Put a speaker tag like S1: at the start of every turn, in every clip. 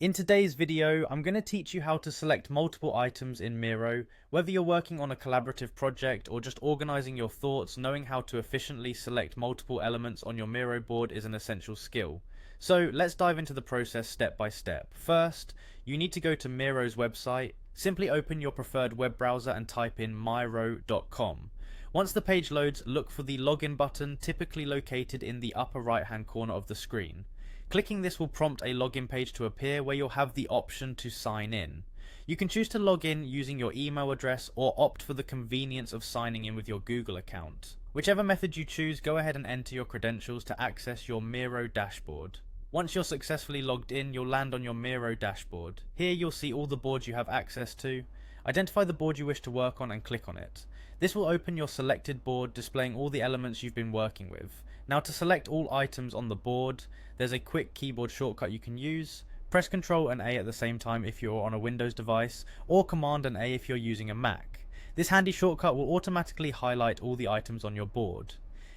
S1: In today's video, I'm going to teach you how to select multiple items in Miro. Whether you're working on a collaborative project or just organizing your thoughts, knowing how to efficiently select multiple elements on your Miro board is an essential skill. So let's dive into the process step by step. First, you need to go to Miro's website. Simply open your preferred web browser and type in miro.com. Once the page loads, look for the login button, typically located in the upper right hand corner of the screen. Clicking this will prompt a login page to appear where you'll have the option to sign in. You can choose to log in using your email address or opt for the convenience of signing in with your Google account. Whichever method you choose, go ahead and enter your credentials to access your Miro dashboard. Once you're successfully logged in, you'll land on your Miro dashboard. Here you'll see all the boards you have access to. Identify the board you wish to work on and click on it. This will open your selected board, displaying all the elements you've been working with. Now, to select all items on the board, there's a quick keyboard shortcut you can use. Press Ctrl and A at the same time if you're on a Windows device, or Command and A if you're using a Mac. This handy shortcut will automatically highlight all the items on your board.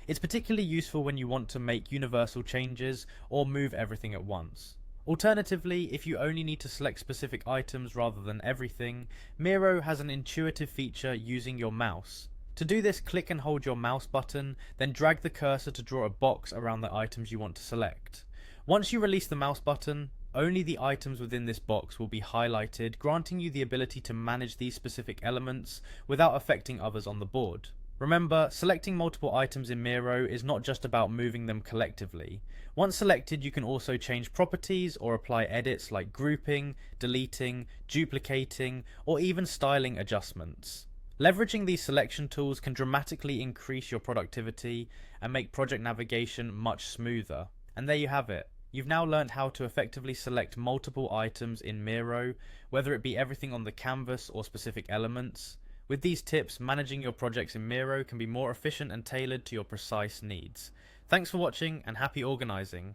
S1: It's particularly useful when you want to make universal changes or move everything at once. Alternatively, if you only need to select specific items rather than everything, Miro has an intuitive feature using your mouse. To do this, click and hold your mouse button, then drag the cursor to draw a box around the items you want to select. Once you release the mouse button, only the items within this box will be highlighted, granting you the ability to manage these specific elements without affecting others on the board. Remember, selecting multiple items in Miro is not just about moving them collectively. Once selected, you can also change properties or apply edits like grouping, deleting, duplicating, or even styling adjustments. Leveraging these selection tools can dramatically increase your productivity and make project navigation much smoother. And there you have it. You've now learned how to effectively select multiple items in Miro, whether it be everything on the canvas or specific elements. With these tips, managing your projects in Miro can be more efficient and tailored to your precise needs. Thanks for watching and happy organizing.